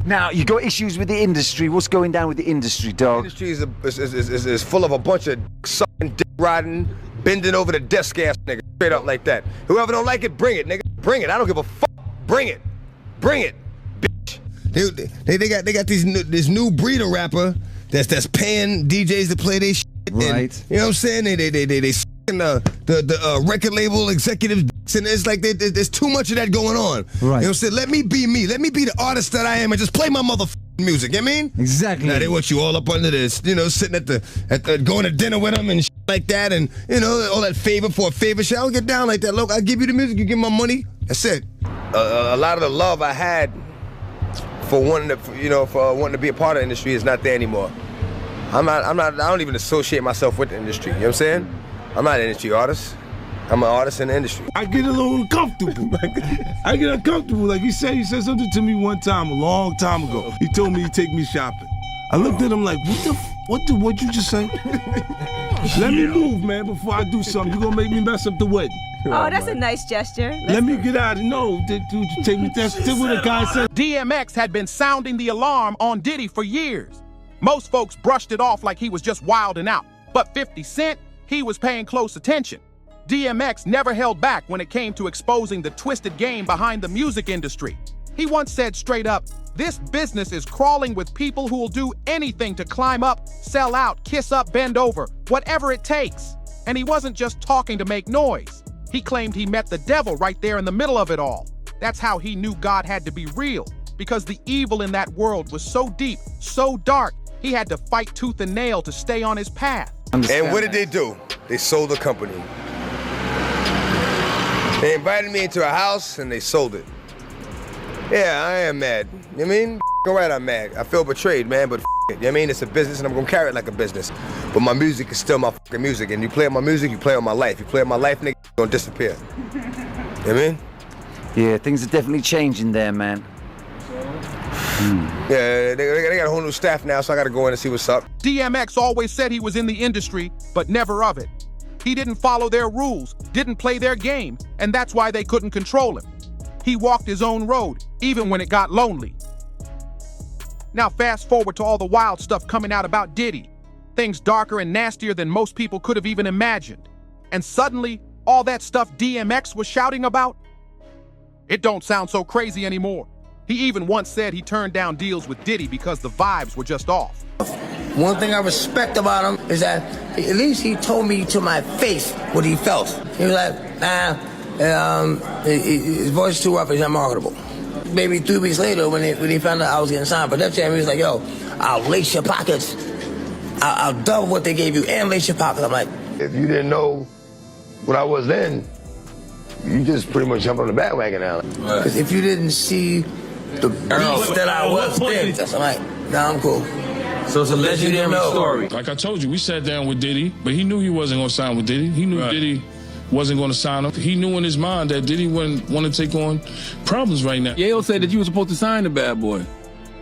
Now, you got issues with the industry. What's going down with the industry, dog? The industry is full of a bunch of sucking, dick riding, bending over the desk ass nigga, straight up like that. Whoever don't like it, bring it, nigga. Bring it. I don't give a fuck. Bring it. Bring it, bitch. They got this new breed of rapper that's paying DJs to play their shit. Right. And, you know what I'm saying? They the record label executives, and it's like there's too much of that going on. Right. You know what I'm saying? Let me be me. Let me be the artist that I am and just play my motherfucking music. You know what I mean? Exactly. Now they want you all up under this, you know, sitting at the going to dinner with them and shit like that, and you know, all that favor for a favor shit. I don't get down like that. Look, I give you the music, you give me my money. That's it. A lot of the love I had for wanting to be a part of the industry is not there anymore. I don't even associate myself with the industry. You know what I'm saying? I'm not an industry artist. I'm an artist in the industry. I get a little uncomfortable. I get uncomfortable. Like he said something to me one time, a long time ago. He told me he'd take me shopping. I looked at him like, what'd you just say? Let me move, man, before I do something. You're gonna make me mess up the wedding. Oh, that's a nice gesture. Let me get out of dude, take me. That's what the guy said. DMX had been sounding the alarm on Diddy for years. Most folks brushed it off like he was just wilding out. But 50 Cent, he was paying close attention. DMX never held back when it came to exposing the twisted game behind the music industry. He once said straight up, "This business is crawling with people who will do anything to climb up, sell out, kiss up, bend over, whatever it takes." And he wasn't just talking to make noise. He claimed he met the devil right there in the middle of it all. That's how he knew God had to be real, because the evil in that world was so deep, so dark, he had to fight tooth and nail to stay on his path. And what did they do? They sold the company. They invited me into a house and they sold it. Yeah, I am mad. You know what I mean? All right, I'm mad. I feel betrayed, man, but it. You know what I mean? It's a business and I'm gonna carry it like a business. But my music is still my fucking music. And you play my music, you play on my life. You play on my life, nigga, you're gonna disappear. You know what I mean? Yeah, things are definitely changing there, man. Yeah, they got a whole new staff now, so I gotta go in and see what's up. DMX always said he was in the industry, but never of it. He didn't follow their rules, didn't play their game, and that's why they couldn't control him. He walked his own road, even when it got lonely. Now fast forward to all the wild stuff coming out about Diddy. Things darker and nastier than most people could have even imagined. And suddenly, all that stuff DMX was shouting about, it don't sound so crazy anymore. He even once said he turned down deals with Diddy because the vibes were just off. One thing I respect about him is that at least he told me to my face what he felt. He was like, his voice is too rough, he's not marketable. Maybe 3 weeks later when he found out I was getting signed for Def Jam, he was like, yo, I'll lace your pockets. I'll double what they gave you and lace your pockets. I'm like, if you didn't know what I was then, you just pretty much jumped on the bandwagon now. Because if you didn't see the beast that I was then, I'm like, nah, I'm cool. So it's a legendary story. Like I told you, we sat down with Diddy, but he knew he wasn't going to sign with Diddy. He knew Diddy wasn't going to sign him. He knew in his mind that Diddy wouldn't want to take on problems right now. Yayo said that you were supposed to sign the Bad Boy.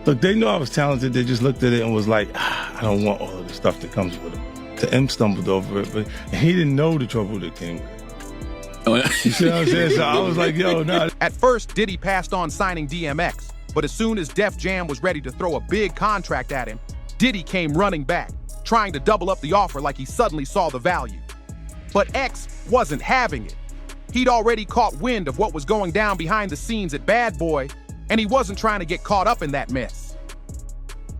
Look, they know I was talented. They just looked at it and was like, I don't want all of the stuff that comes with it. The M stumbled over it, but he didn't know the trouble that came with it. You see what I'm saying? So I was like, yo, nah. At first, Diddy passed on signing DMX, but as soon as Def Jam was ready to throw a big contract at him, Diddy came running back, trying to double up the offer like he suddenly saw the value. But X wasn't having it. He'd already caught wind of what was going down behind the scenes at Bad Boy, and he wasn't trying to get caught up in that mess.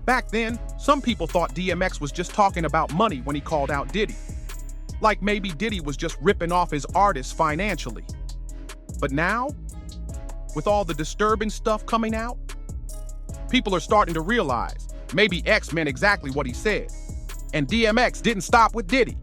Back then, some people thought DMX was just talking about money when he called out Diddy. Like maybe Diddy was just ripping off his artists financially. But now, with all the disturbing stuff coming out, people are starting to realize maybe X meant exactly what he said. And DMX didn't stop with Diddy.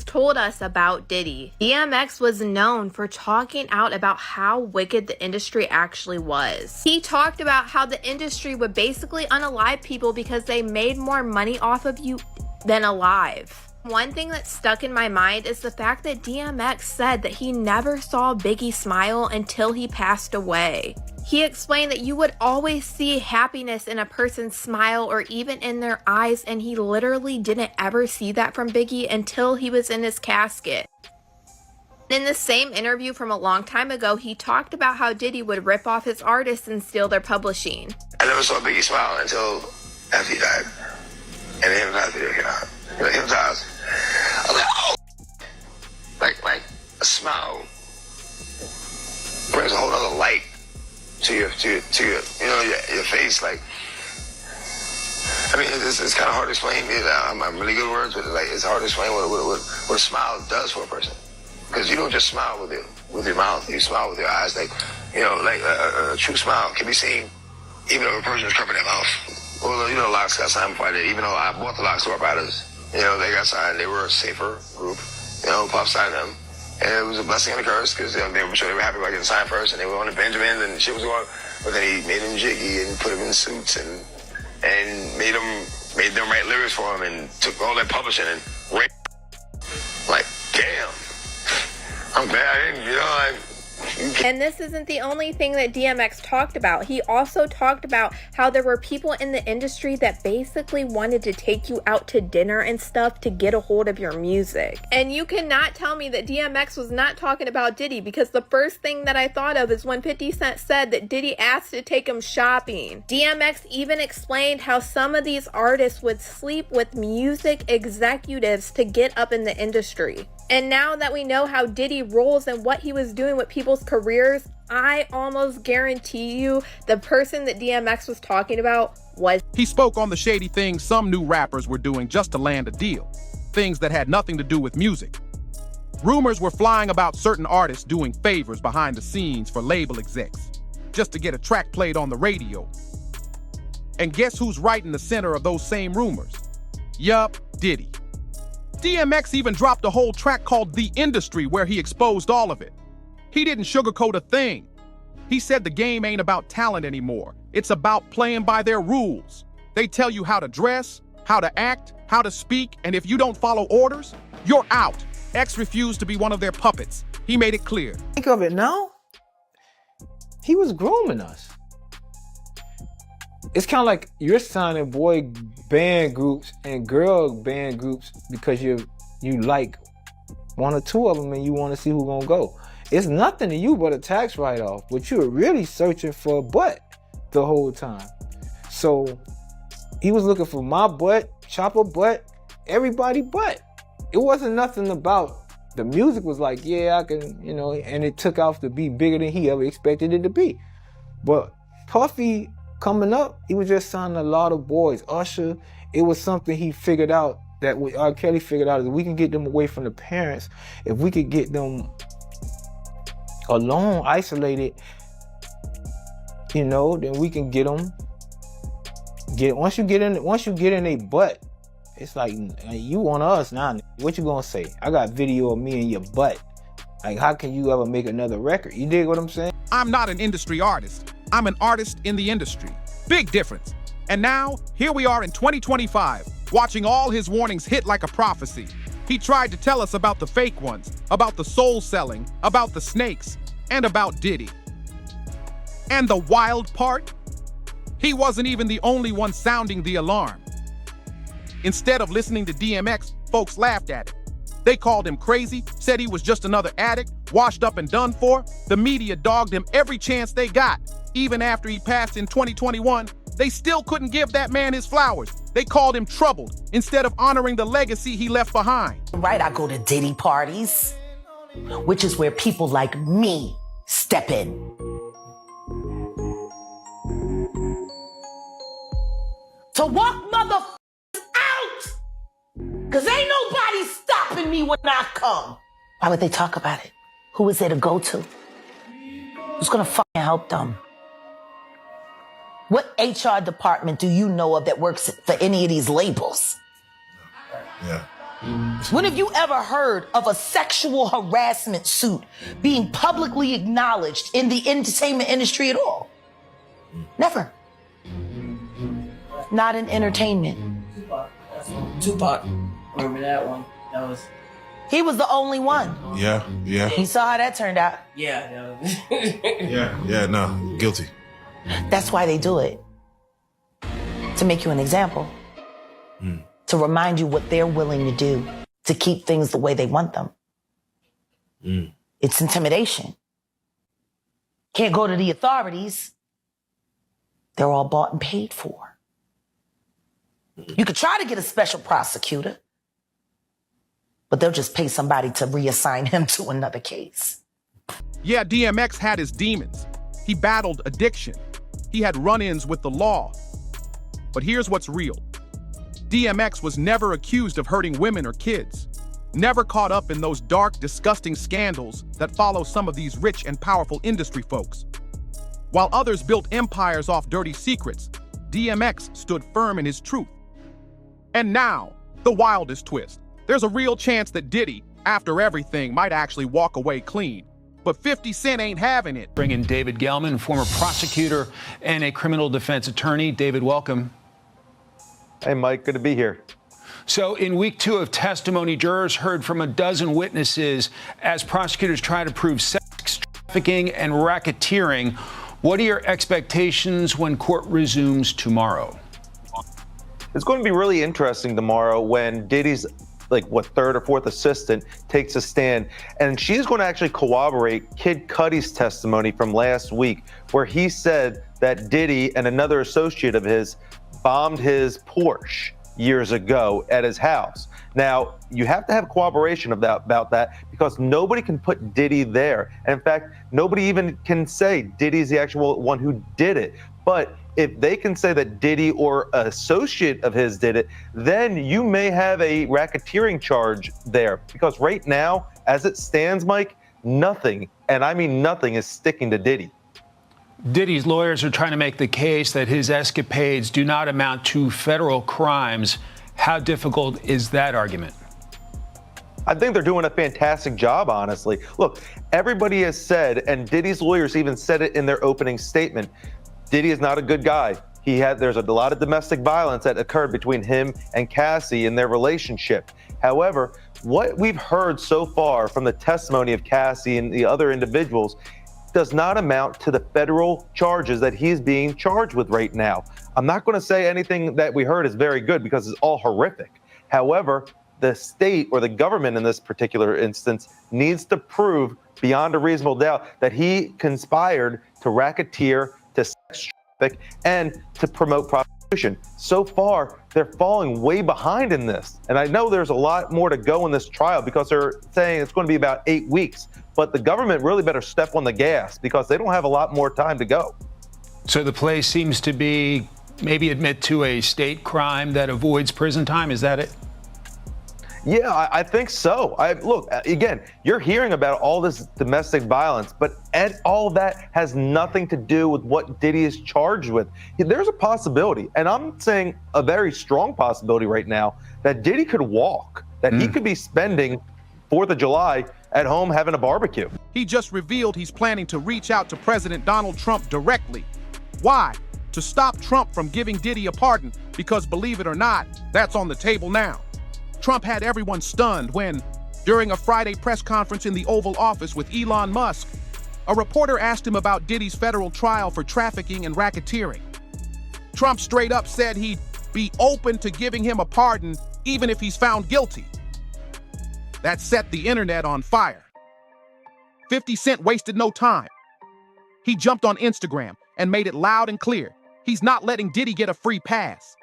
Told us about Diddy. DMX was known for talking out about how wicked the industry actually was. He talked about how the industry would basically unalive people because they made more money off of you than alive. One thing that stuck in my mind is the fact that DMX said that he never saw Biggie smile until he passed away. He explained that you would always see happiness in a person's smile or even in their eyes, and he literally didn't ever see that from Biggie until he was in his casket. In the same interview from a long time ago, he talked about how Diddy would rip off his artists and steal their publishing. a never saw Biggie smile until after he died. And the Hypnotized video came out. The Hypnotized. I was like, oh! Like a smile brings a whole other light to your your face. Like, I mean, it's kind of hard to explain. I'm really good at words, but it's hard to explain what a smile does for a person. Because you don't just smile with your mouth. You smile with your eyes. Like, like a true smile can be seen even if a person is covering their mouth. Well, locks got signed before I did. Even though I bought the locks to our riders, they got signed. They were a safer group. Pop signed them. And it was a blessing and a curse because they were sure they were happy about getting signed first, and they were on the Benjamins and shit was going. But then he made them jiggy and put them in suits and made them write lyrics for him and took all that publishing and like, damn. I'm glad I didn't, And this isn't the only thing that DMX talked about. He also talked about how there were people in the industry that basically wanted to take you out to dinner and stuff to get a hold of your music. And you cannot tell me that DMX was not talking about Diddy, because the first thing that I thought of is when 50 Cent said that Diddy asked to take him shopping. DMX even explained how some of these artists would sleep with music executives to get up in the industry. And now that we know how Diddy rolls and what he was doing with people's careers, I almost guarantee you the person that DMX was talking about was... He spoke on the shady things some new rappers were doing just to land a deal. Things that had nothing to do with music. Rumors were flying about certain artists doing favors behind the scenes for label execs, just to get a track played on the radio. And guess who's right in the center of those same rumors? Yup, Diddy. DMX even dropped a whole track called The Industry where he exposed all of it. He didn't sugarcoat a thing. He said the game ain't about talent anymore. It's about playing by their rules. They tell you how to dress, how to act, how to speak, and if you don't follow orders, you're out. X refused to be one of their puppets. He made it clear. Think of it now. He was grooming us. It's kind of like you're signing boy band groups and girl band groups because you like one or two of them and you want to see who's gonna go. It's nothing to you but a tax write-off, but you're really searching for a butt the whole time. So he was looking for my butt, Chopper butt, everybody butt. It wasn't nothing about the music. Was like, yeah, I can, and it took off to be bigger than he ever expected it to be. But Puffy coming up, he was just signing a lot of boys. Usher, it was something he figured out that R. Kelly figured out, is we can get them away from the parents. If we could get them alone, isolated, then we can get them. Once you get in a butt, it's like, you on us now. What you gonna say? I got video of me in your butt. Like, how can you ever make another record? You dig what I'm saying? I'm not an industry artist. I'm an artist in the industry. Big difference. And now, here we are in 2025, watching all his warnings hit like a prophecy. He tried to tell us about the fake ones, about the soul selling, about the snakes, and about Diddy. And the wild part? He wasn't even the only one sounding the alarm. Instead of listening to DMX, folks laughed at it. They called him crazy, said he was just another addict, washed up and done for. The media dogged him every chance they got. Even after he passed in 2021, they still couldn't give that man his flowers. They called him troubled instead of honoring the legacy he left behind. Right, I go to Diddy parties, which is where people like me step in. To walk motherfuckers out! Cause ain't nobody stopping me when I come. Why would they talk about it? Who is there to go to? Who's gonna fucking help them? What HR department do you know of that works for any of these labels? Yeah. When have you ever heard of a sexual harassment suit being publicly acknowledged in the entertainment industry at all? Never. Not in entertainment. Tupac. Remember that one? That was... He was the only one. Yeah. You saw how that turned out. Yeah. No, guilty. That's why they do it. To make you an example. To remind you what they're willing to do to keep things the way they want them. It's intimidation. Can't go to the authorities They're all bought and paid for. You could try to get a special prosecutor, but they'll just pay somebody to reassign him to another case. Yeah, DMX had his demons. He battled addiction. He had run-ins with the law. But here's what's real. DMX was never accused of hurting women or kids. Never caught up in those dark, disgusting scandals that follow some of these rich and powerful industry folks. While others built empires off dirty secrets, DMX stood firm in his truth. And now, the wildest twist. There's a real chance that Diddy, after everything, might actually walk away clean. But 50 Cent ain't having it. Bring in David Gelman, former prosecutor and a criminal defense attorney. David, welcome. Hey, Mike, good to be here. So in week 2 of testimony, jurors heard from a dozen witnesses as prosecutors try to prove sex trafficking and racketeering. What are your expectations when court resumes tomorrow? It's going to be really interesting tomorrow when Diddy's third or fourth assistant takes a stand, and she's going to actually corroborate Kid Cudi's testimony from last week, where he said that Diddy and another associate of his bombed his Porsche years ago at his house. Now, you have to have corroboration about that because nobody can put Diddy there. And in fact, nobody even can say Diddy's the actual one who did it. But if they can say that Diddy or an associate of his did it, then you may have a racketeering charge there. Because right now, as it stands, Mike, nothing, and I mean nothing, is sticking to Diddy. Diddy's lawyers are trying to make the case that his escapades do not amount to federal crimes. How difficult is that argument? I think they're doing a fantastic job, honestly. Look, everybody has said, and Diddy's lawyers even said it in their opening statement, Diddy is not a good guy. There's a lot of domestic violence that occurred between him and Cassie in their relationship. However, what we've heard so far from the testimony of Cassie and the other individuals does not amount to the federal charges that he's being charged with right now. I'm not going to say anything that we heard is very good because it's all horrific. However, the state or the government in this particular instance needs to prove beyond a reasonable doubt that he conspired to racketeer, to sex traffic, and to promote prostitution. So far, they're falling way behind in this. And I know there's a lot more to go in this trial because they're saying it's going to be about 8 weeks. But the government really better step on the gas because they don't have a lot more time to go. So the play seems to be maybe admit to a state crime that avoids prison time. Is that it? Yeah, I think so. Look, again, you're hearing about all this domestic violence, but all of that has nothing to do with what Diddy is charged with. There's a possibility, and I'm saying a very strong possibility right now, that Diddy could walk, that he could be spending 4th of July at home having a barbecue. He just revealed he's planning to reach out to President Donald Trump directly. Why? To stop Trump from giving Diddy a pardon, because believe it or not, that's on the table now. Trump had everyone stunned when, during a Friday press conference in the Oval Office with Elon Musk, a reporter asked him about Diddy's federal trial for trafficking and racketeering. Trump straight up said he'd be open to giving him a pardon even if he's found guilty. That set the internet on fire. 50 Cent wasted no time. He jumped on Instagram and made it loud and clear. He's not letting Diddy get a free pass.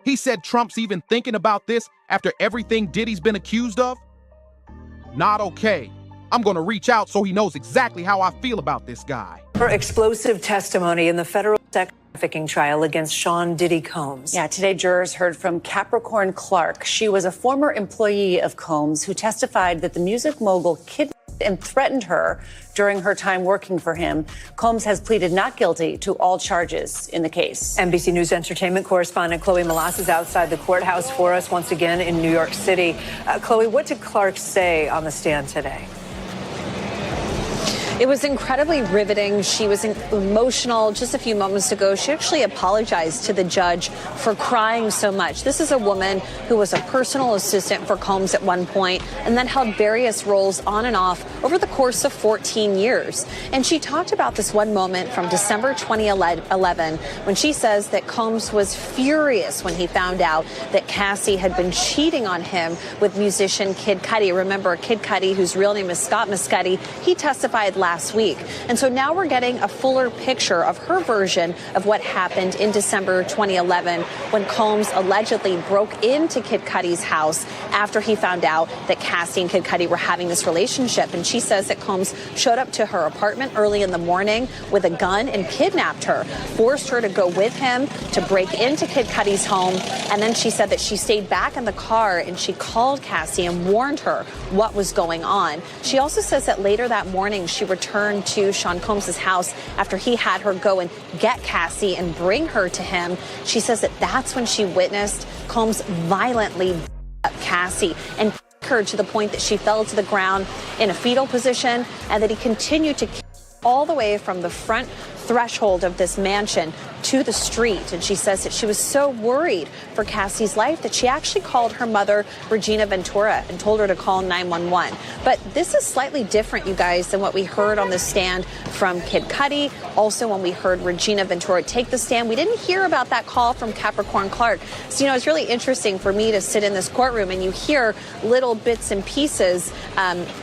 He said Trump's even thinking about this after everything Diddy's been accused of. Not okay. I'm going to reach out so he knows exactly how I feel about this guy. For explosive testimony in the federal sex trafficking trial against Sean Diddy Combs. Yeah, today jurors heard from Capricorn Clark. She was a former employee of Combs who testified that the music mogul kidnapped and threatened her during her time working for him. Combs has pleaded not guilty to all charges in the case. NBC News Entertainment correspondent Chloe Malas is outside the courthouse for us once again in New York City. Chloe, what did Clark say on the stand today? It was incredibly riveting. She was emotional just a few moments ago. She actually apologized to the judge for crying so much. This is a woman who was a personal assistant for Combs at one point and then held various roles on and off over the course of 14 years. And she talked about this one moment from December 2011 when she says that Combs was furious when he found out that Cassie had been cheating on him with musician Kid Cudi. Remember, Kid Cudi, whose real name is Scott Mescudi, he testified last week. And so now we're getting a fuller picture of her version of what happened in December 2011 when Combs allegedly broke into Kid Cudi's house after he found out that Cassie and Kid Cudi were having this relationship. And she says that Combs showed up to her apartment early in the morning with a gun and kidnapped her, forced her to go with him to break into Kid Cudi's home. And then she said that she stayed back in the car and she called Cassie and warned her what was going on. She also says that later that morning she returned to Sean Combs' house after he had her go and get Cassie and bring her to him. She says that that's when she witnessed Combs violently beat up Cassie and her to the point that she fell to the ground in a fetal position, and that he continued to kick all the way from the front threshold of this mansion to the street. And she says that she was so worried for Cassie's life that she actually called her mother, Regina Ventura, and told her to call 911. But this is slightly different, you guys, than what we heard on the stand from Kid Cudi. Also, when we heard Regina Ventura take the stand, we didn't hear about that call from Capricorn Clark. So, it's really interesting for me to sit in this courtroom and you hear little bits and pieces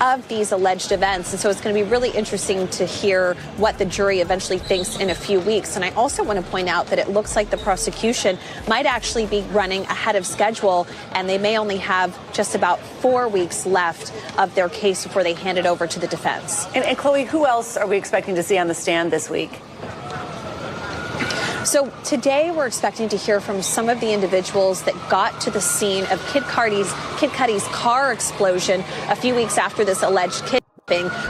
of these alleged events. And so it's going to be really interesting to hear what the jury eventually thinks in a few weeks. And I also want to point out that it looks like the prosecution might actually be running ahead of schedule, and they may only have just about 4 weeks left of their case before they hand it over to the defense. And Chloe, who else are we expecting to see on the stand this week? So today we're expecting to hear from some of the individuals that got to the scene of Kid Cudi's car explosion a few weeks after this alleged kidnapping.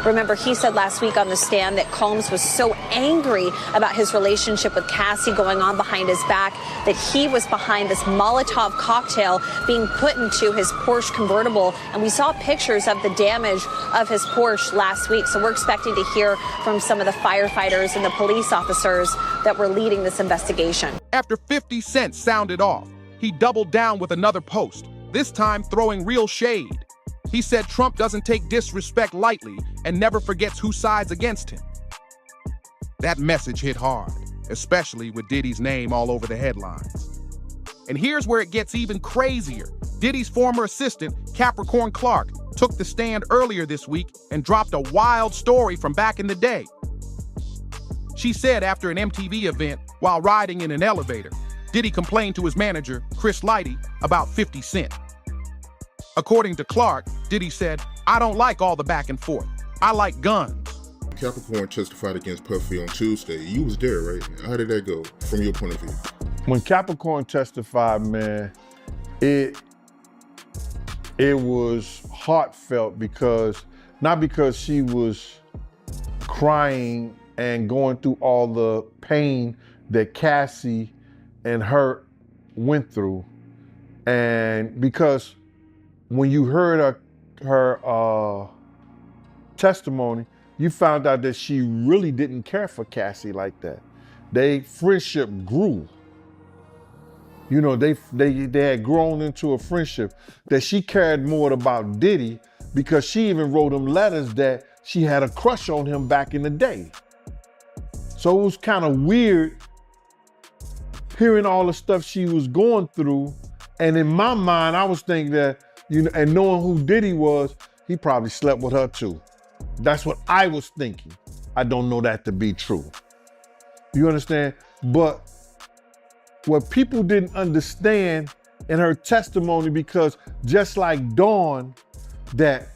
Remember, he said last week on the stand that Combs was so angry about his relationship with Cassie going on behind his back that he was behind this Molotov cocktail being put into his Porsche convertible. And we saw pictures of the damage of his Porsche last week. So we're expecting to hear from some of the firefighters and the police officers that were leading this investigation. After 50 Cent sounded off, he doubled down with another post, this time throwing real shade. He said Trump doesn't take disrespect lightly and never forgets who sides against him. That message hit hard, especially with Diddy's name all over the headlines. And here's where it gets even crazier. Diddy's former assistant, Capricorn Clark, took the stand earlier this week and dropped a wild story from back in the day. She said after an MTV event, while riding in an elevator, Diddy complained to his manager, Chris Lighty, about 50 Cent. According to Clark, Diddy said, "I don't like all the back and forth. I like guns." Capricorn testified against Puffy on Tuesday. You was there, right? How did that go from your point of view? When Capricorn testified, man, it was heartfelt not because she was crying and going through all the pain that Cassie and her went through, and because when you heard her testimony, you found out that she really didn't care for Cassie like that. Their friendship grew. They had grown into a friendship that she cared more about Diddy because she even wrote him letters that she had a crush on him back in the day. So it was kind of weird hearing all the stuff she was going through. And in my mind, I was thinking that, and knowing who Diddy was, he probably slept with her too. That's what I was thinking. I don't know that to be true. You understand? But what people didn't understand in her testimony, because just like Dawn, that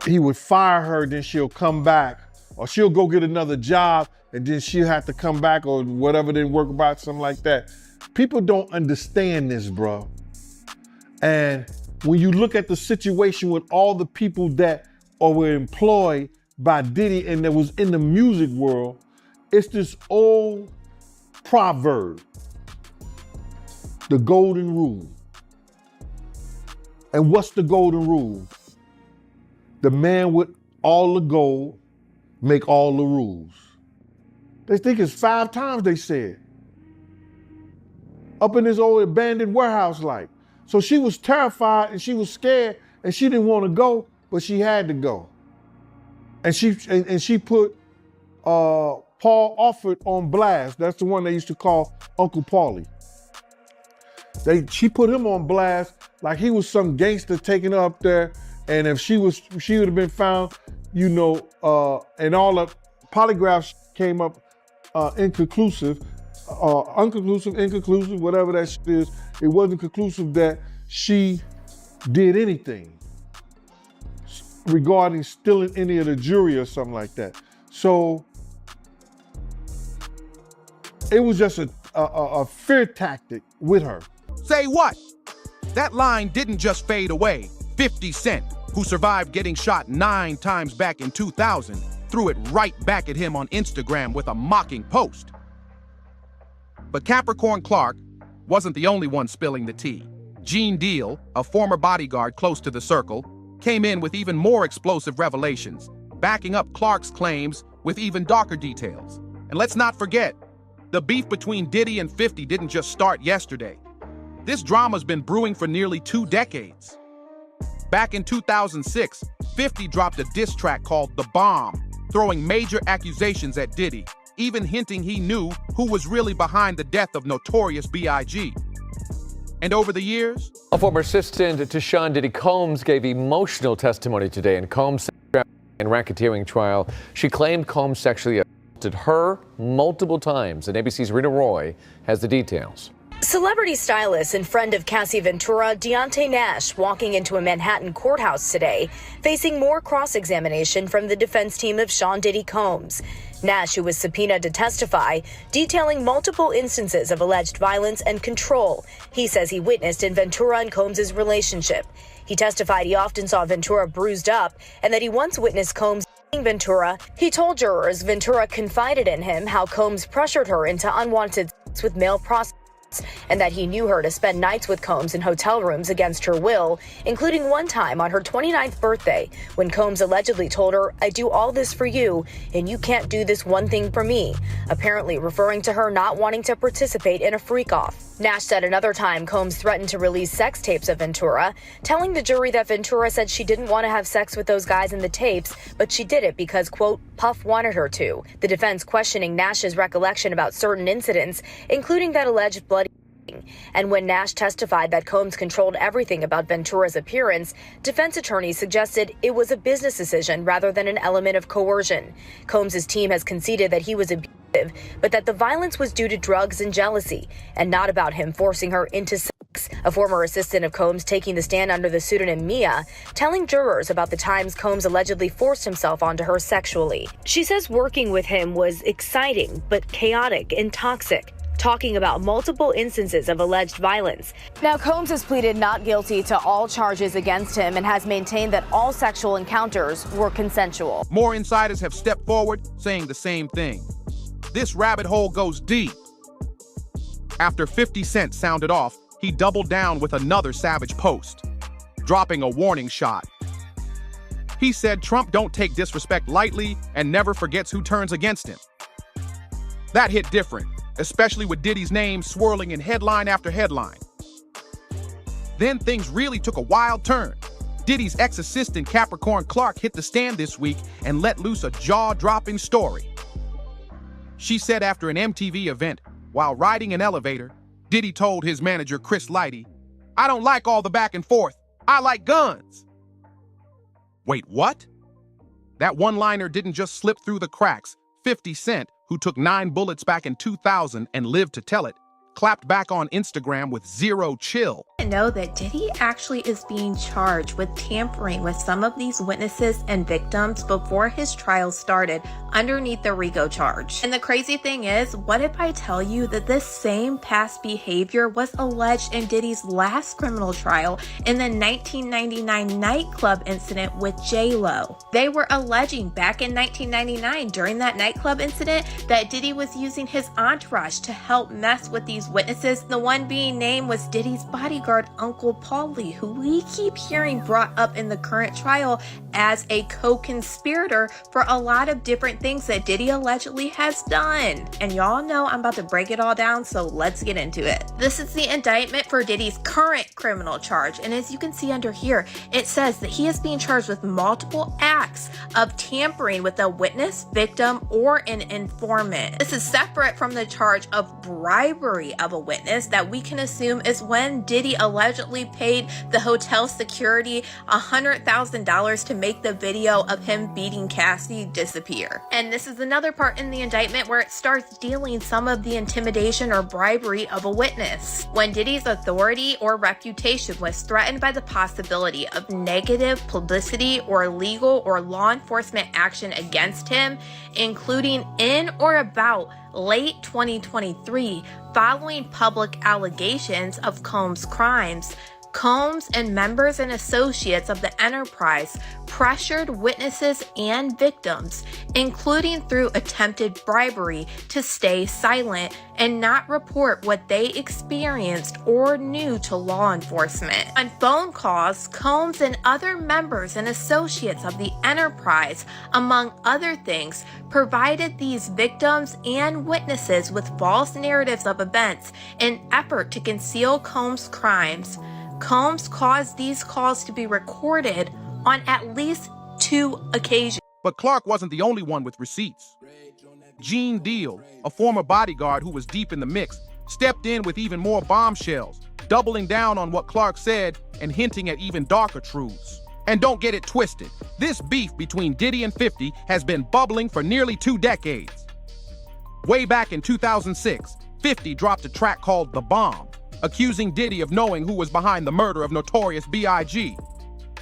he would fire her, then she'll come back, or she'll go get another job, and then she'll have to come back, or whatever didn't work about, something like that. People don't understand this, bro. And when you look at the situation with all the people that were employed by Diddy and that was in the music world, it's this old proverb, the golden rule. And what's the golden rule? The man with all the gold make all the rules. They think it's 5 times they said. Up in this old abandoned warehouse like. So she was terrified and she was scared and she didn't want to go, but she had to go. And she put Paul Offord on blast. That's the one they used to call Uncle Paulie. She put him on blast like he was some gangster taking her up there And if she would have been found, and all the polygraphs came up inconclusive, inconclusive, whatever that shit is, it wasn't conclusive that she did anything regarding stealing any of the jewelry or something like that. So it was just a fear tactic with her. Say what? That line didn't just fade away. 50 Cent, who survived getting shot 9 times back in 2000, threw it right back at him on Instagram with a mocking post. But Capricorn Clark wasn't the only one spilling the tea. Gene Deal, a former bodyguard close to the circle, came in with even more explosive revelations, backing up Clark's claims with even darker details. And let's not forget, the beef between Diddy and 50 didn't just start yesterday. This drama's been brewing for nearly 2 decades. Back in 2006, 50 dropped a diss track called The Bomb, throwing major accusations at Diddy, even hinting he knew who was really behind the death of Notorious B.I.G. And over the years, a former assistant to Sean Diddy Combs gave emotional testimony today in Combs' and racketeering trial. She claimed Combs sexually assaulted her multiple times, and ABC's Rita Roy has the details. Celebrity stylist and friend of Cassie Ventura, Deontay Nash, walking into a Manhattan courthouse today, facing more cross-examination from the defense team of Sean Diddy Combs. Nash, who was subpoenaed to testify, detailing multiple instances of alleged violence and control he says he witnessed in Ventura and Combs' relationship. He testified he often saw Ventura bruised up and that he once witnessed Combs hitting Ventura. He told jurors Ventura confided in him how Combs pressured her into unwanted sex with male prostitutes, and that he knew her to spend nights with Combs in hotel rooms against her will, including one time on her 29th birthday, when Combs allegedly told her, "I do all this for you, and you can't do this one thing for me," apparently referring to her not wanting to participate in a freak-off. Nash said another time Combs threatened to release sex tapes of Ventura, telling the jury that Ventura said she didn't want to have sex with those guys in the tapes, but she did it because, quote, Puff wanted her to. The defense questioning Nash's recollection about certain incidents, including that alleged bloody. And when Nash testified that Combs controlled everything about Ventura's appearance, defense attorneys suggested it was a business decision rather than an element of coercion. Combs' team has conceded that he was abusive, but that the violence was due to drugs and jealousy, and not about him forcing her into sex. A former assistant of Combs taking the stand under the pseudonym Mia, telling jurors about the times Combs allegedly forced himself onto her sexually. She says working with him was exciting, but chaotic and toxic, talking about multiple instances of alleged violence. Now, Combs has pleaded not guilty to all charges against him and has maintained that all sexual encounters were consensual. More insiders have stepped forward saying the same thing. This rabbit hole goes deep. After 50 Cent sounded off, he doubled down with another savage post, dropping a warning shot. He said Trump don't take disrespect lightly and never forgets who turns against him. That hit different, especially with Diddy's name swirling in headline after headline. Then things really took a wild turn. Diddy's ex-assistant Capricorn Clark hit the stand this week and let loose a jaw-dropping story. She said after an MTV event, while riding an elevator, Diddy told his manager Chris Lighty, "I don't like all the back and forth. I like guns." Wait, what? That one-liner didn't just slip through the cracks. 50 Cent, who took 9 bullets back in 2000 and lived to tell it, clapped back on Instagram with zero chill. Know that Diddy actually is being charged with tampering with some of these witnesses and victims before his trial started underneath the RICO charge. And the crazy thing is, what if I tell you that this same past behavior was alleged in Diddy's last criminal trial in the 1999 nightclub incident with J-Lo? They were alleging back in 1999 during that nightclub incident that Diddy was using his entourage to help mess with these witnesses. The one being named was Diddy's bodyguard, Uncle Paulie, who we keep hearing brought up in the current trial as a co-conspirator for a lot of different things that Diddy allegedly has done. And y'all know I'm about to break it all down, so let's get into it. This is the indictment for Diddy's current criminal charge, and as you can see under here, it says that he is being charged with multiple acts of tampering with a witness, victim, or an informant. This is separate from the charge of bribery of a witness that we can assume is when Diddy allegedly paid the hotel security $100,000 to make the video of him beating Cassie disappear. And this is another part in the indictment where it starts dealing some of the intimidation or bribery of a witness. When Diddy's authority or reputation was threatened by the possibility of negative publicity or legal or law enforcement action against him, including in or about late 2023, following public allegations of Combs' crimes, Combs and members and associates of the enterprise pressured witnesses and victims, including through attempted bribery, to stay silent and not report what they experienced or knew to law enforcement. On phone calls, Combs and other members and associates of the enterprise, among other things, provided these victims and witnesses with false narratives of events in effort to conceal Combs' crimes. Combs caused these calls to be recorded on at least 2 occasions. But Clark wasn't the only one with receipts. Gene Deal, a former bodyguard who was deep in the mix, stepped in with even more bombshells, doubling down on what Clark said and hinting at even darker truths. And don't get it twisted, this beef between Diddy and 50 has been bubbling for nearly 2 decades. Way back in 2006, 50 dropped a track called The Bomb, accusing Diddy of knowing who was behind the murder of Notorious B.I.G.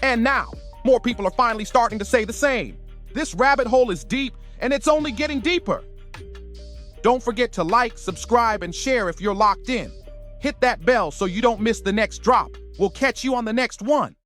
And now, more people are finally starting to say the same. This rabbit hole is deep, and it's only getting deeper. Don't forget to like, subscribe, and share if you're locked in. Hit that bell so you don't miss the next drop. We'll catch you on the next one.